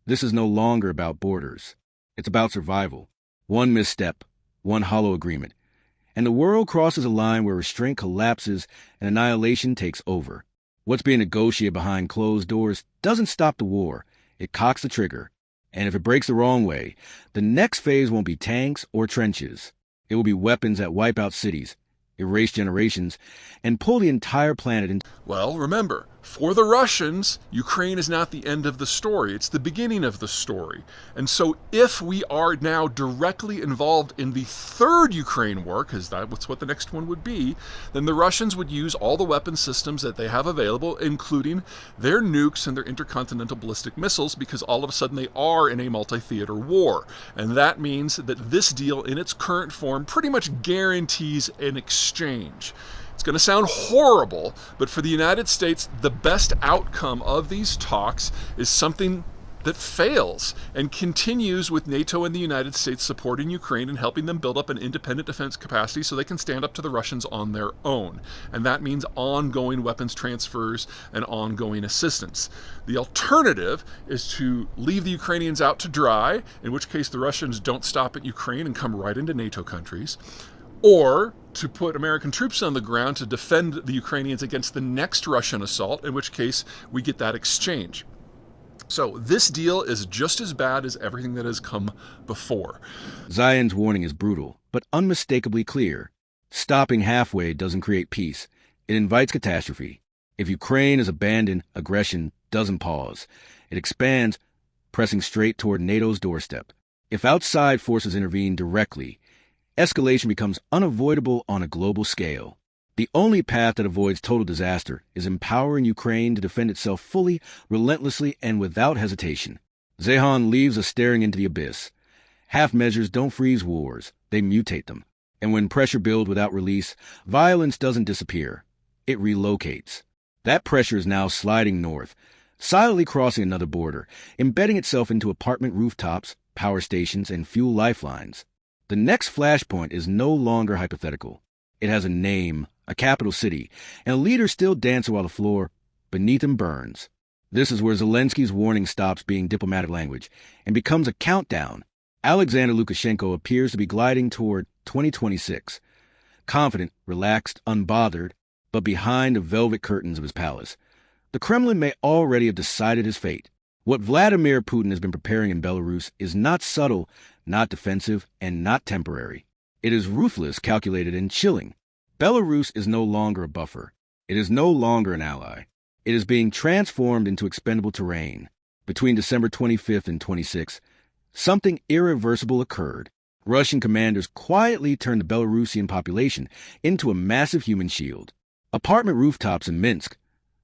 This is no longer about borders. It's about survival. One misstep, one hollow agreement, and the world crosses a line where restraint collapses and annihilation takes over. What's being negotiated behind closed doors doesn't stop the war. It cocks the trigger. And if it breaks the wrong way, the next phase won't be tanks or trenches. It will be weapons that wipe out cities, erase generations, and pull the entire planet into... Well, remember, for the Russians, Ukraine is not the end of the story. It's the beginning of the story. And so if we are now directly involved in the third Ukraine war, because that's what the next one would be, then the Russians would use all the weapon systems that they have available, including their nukes and their intercontinental ballistic missiles, because all of a sudden they are in a multi-theater war. And that means that this deal in its current form pretty much guarantees an exchange. It's going to sound horrible, but for the United States, the best outcome of these talks is something that fails and continues with NATO and the United States supporting Ukraine and helping them build up an independent defense capacity so they can stand up to the Russians on their own. And that means ongoing weapons transfers and ongoing assistance. The alternative is to leave the Ukrainians out to dry, in which case the Russians don't stop at Ukraine and come right into NATO countries, or to put American troops on the ground to defend the Ukrainians against the next Russian assault, in which case we get that exchange. So this deal is just as bad as everything that has come before. Zeihan's warning is brutal, but unmistakably clear. Stopping halfway doesn't create peace. It invites catastrophe. If Ukraine is abandoned, aggression doesn't pause. It expands, pressing straight toward NATO's doorstep. If outside forces intervene directly, escalation becomes unavoidable on a global scale. The only path that avoids total disaster is empowering Ukraine to defend itself fully, relentlessly, and without hesitation. Zeihan leaves us staring into the abyss. Half measures don't freeze wars, they mutate them. And when pressure builds without release, violence doesn't disappear. It relocates. That pressure is now sliding north, silently crossing another border, embedding itself into apartment rooftops, power stations, and fuel lifelines. The next flashpoint is no longer hypothetical. It has a name, a capital city, and leaders still dance while the floor beneath them burns. This is where Zelensky's warning stops being diplomatic language and becomes a countdown. Alexander Lukashenko appears to be gliding toward 2026, confident, relaxed, unbothered, but behind the velvet curtains of his palace. The Kremlin may already have decided his fate. What Vladimir Putin has been preparing in Belarus is not subtle, not defensive, and not temporary. It is ruthless, calculated, and chilling. Belarus is no longer a buffer. It is no longer an ally. It is being transformed into expendable terrain. Between December 25th and 26th, something irreversible occurred. Russian commanders quietly turned the Belarusian population into a massive human shield. Apartment rooftops in Minsk,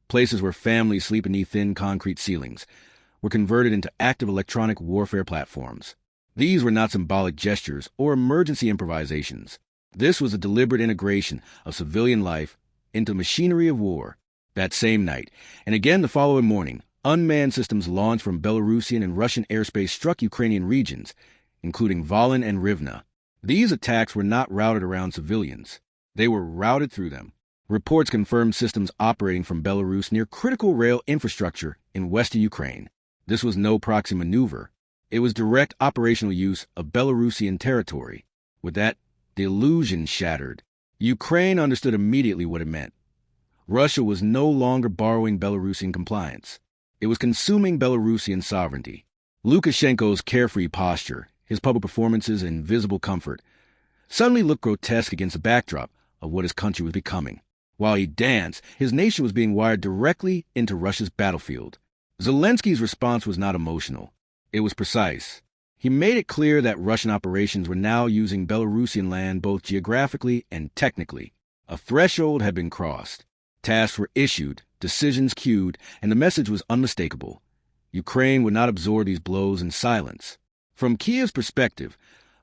places where families sleep beneath thin concrete ceilings, were converted into active electronic warfare platforms. These were not symbolic gestures or emergency improvisations. This was a deliberate integration of civilian life into machinery of war. That same night, and again the following morning, unmanned systems launched from Belarusian and Russian airspace struck Ukrainian regions, including Volyn and Rivne. These attacks were not routed around civilians. They were routed through them. Reports confirmed systems operating from Belarus near critical rail infrastructure in western Ukraine. This was no proxy maneuver. It was direct operational use of Belarusian territory. With that, the illusion shattered. Ukraine understood immediately what it meant. Russia was no longer borrowing Belarusian compliance. It was consuming Belarusian sovereignty. Lukashenko's carefree posture, his public performances and visible comfort, suddenly looked grotesque against the backdrop of what his country was becoming. While he danced, his nation was being wired directly into Russia's battlefield. Zelensky's response was not emotional. It was precise. He made it clear that Russian operations were now using Belarusian land both geographically and technically. A threshold had been crossed. Tasks were issued, decisions queued, and the message was unmistakable. Ukraine would not absorb these blows in silence. From Kiev's perspective,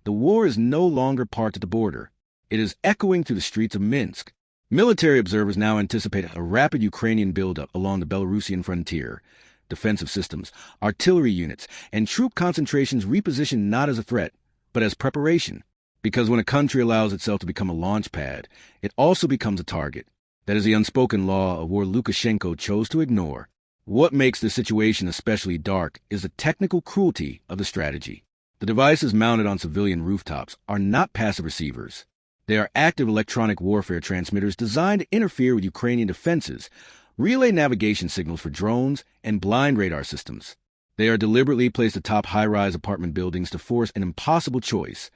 the war is no longer parked at the border. It is echoing through the streets of Minsk. Military observers now anticipate a rapid Ukrainian buildup along the Belarusian frontier. Defensive systems, artillery units, and troop concentrations repositioned not as a threat, but as preparation. Because when a country allows itself to become a launch pad, it also becomes a target. That is the unspoken law of war Lukashenko chose to ignore. What makes the situation especially dark is the technical cruelty of the strategy. The devices mounted on civilian rooftops are not passive receivers. They are active electronic warfare transmitters designed to interfere with Ukrainian defenses, relay navigation signals for drones, and blind radar systems. They are deliberately placed atop high-rise apartment buildings to force an impossible choice: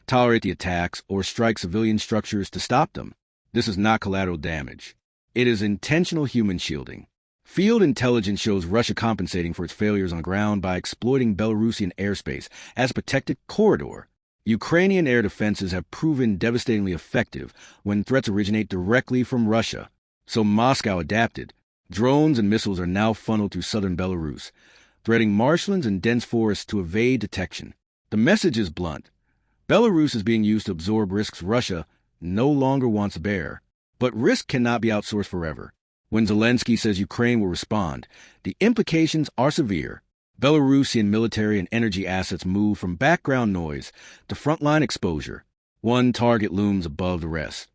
tolerate the attacks or strike civilian structures to stop them. This is not collateral damage. It is intentional human shielding. Field intelligence shows Russia compensating for its failures on the ground by exploiting Belarusian airspace as a protected corridor. Ukrainian air defenses have proven devastatingly effective when threats originate directly from Russia. So Moscow adapted. Drones and missiles are now funneled through southern Belarus, threading marshlands and dense forests to evade detection. The message is blunt. Belarus is being used to absorb risks Russia no longer wants to bear. But risk cannot be outsourced forever. When Zelensky says Ukraine will respond, the implications are severe. Belarusian military and energy assets move from background noise to frontline exposure. One target looms above the rest: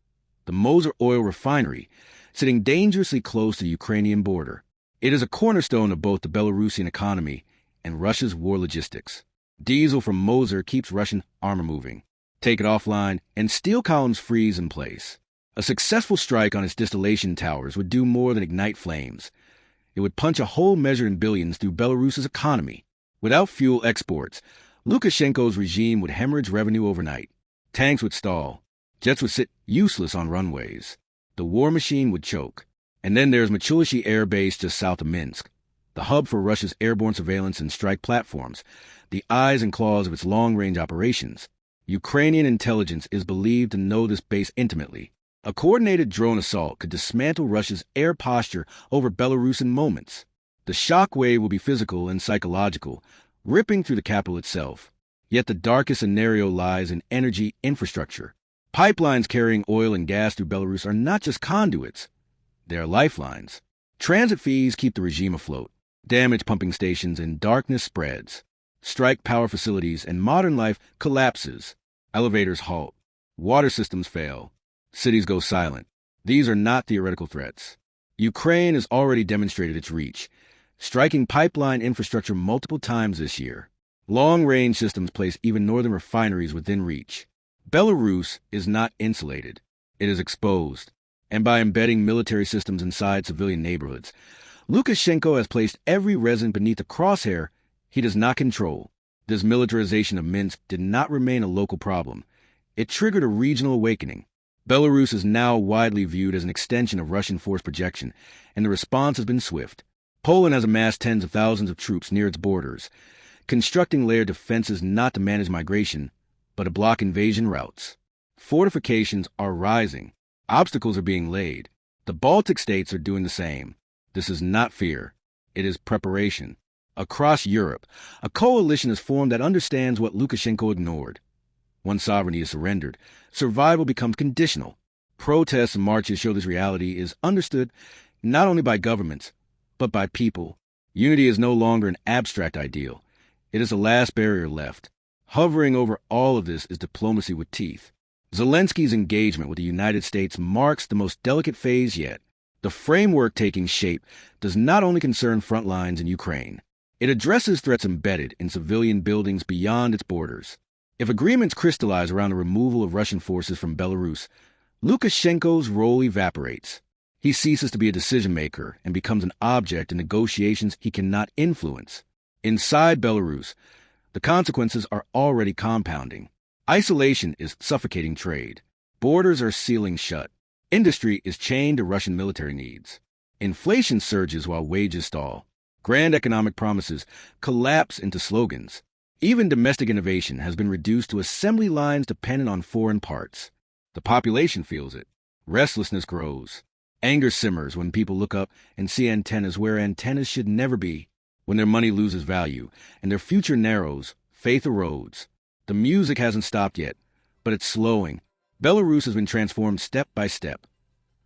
the Moser oil refinery, sitting dangerously close to the Ukrainian border. It is a cornerstone of both the Belarusian economy and Russia's war logistics. Diesel from Moser keeps Russian armor moving. Take it offline, and steel columns freeze in place. A successful strike on its distillation towers would do more than ignite flames. It would punch a hole measured in billions through Belarus's economy. Without fuel exports, Lukashenko's regime would hemorrhage revenue overnight. Tanks would stall. Jets would sit useless on runways. The war machine would choke. And then there's Machulishi Air Base just south of Minsk, the hub for Russia's airborne surveillance and strike platforms, the eyes and claws of its long-range operations. Ukrainian intelligence is believed to know this base intimately. A coordinated drone assault could dismantle Russia's air posture over Belarus in moments. The shock wave will be physical and psychological, ripping through the capital itself. Yet the darkest scenario lies in energy infrastructure. Pipelines carrying oil and gas through Belarus are not just conduits. They are lifelines. Transit fees keep the regime afloat. Damaged pumping stations and darkness spreads. Strike power facilities and modern life collapses. Elevators halt. Water systems fail. Cities go silent. These are not theoretical threats. Ukraine has already demonstrated its reach, striking pipeline infrastructure multiple times this year. Long-range systems place even northern refineries within reach. Belarus is not insulated. It is exposed. And by embedding military systems inside civilian neighborhoods, Lukashenko has placed every resident beneath a crosshair he does not control. This militarization of Minsk did not remain a local problem. It triggered a regional awakening. Belarus is now widely viewed as an extension of Russian force projection, and the response has been swift. Poland has amassed tens of thousands of troops near its borders, constructing layered defenses not to manage migration, but to block invasion routes. Fortifications are rising. Obstacles are being laid. The Baltic states are doing the same. This is not fear. It is preparation. Across Europe, a coalition is formed that understands what Lukashenko ignored. Once sovereignty is surrendered, survival becomes conditional. Protests and marches show this reality is understood not only by governments, but by people. Unity is no longer an abstract ideal. It is the last barrier left. Hovering over all of this is diplomacy with teeth. Zelensky's engagement with the United States marks the most delicate phase yet. The framework taking shape does not only concern front lines in Ukraine. It addresses threats embedded in civilian buildings beyond its borders. If agreements crystallize around the removal of Russian forces from Belarus, Lukashenko's role evaporates. He ceases to be a decision-maker and becomes an object in negotiations he cannot influence. Inside Belarus, the consequences are already compounding. Isolation is suffocating trade. Borders are sealing shut. Industry is chained to Russian military needs. Inflation surges while wages stall. Grand economic promises collapse into slogans. Even domestic innovation has been reduced to assembly lines dependent on foreign parts. The population feels it. Restlessness grows. Anger simmers when people look up and see antennas where antennas should never be. When their money loses value and their future narrows, faith erodes. The music hasn't stopped yet, but it's slowing. Belarus has been transformed step by step.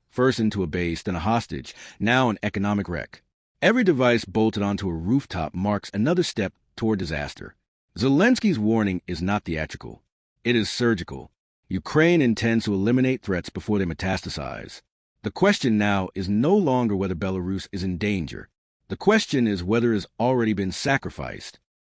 First into a base, then a hostage, now an economic wreck. Every device bolted onto a rooftop marks another step toward disaster. Zelensky's warning is not theatrical. It is surgical. Ukraine intends to eliminate threats before they metastasize. The question now is no longer whether Belarus is in danger. The question is whether it's already been sacrificed.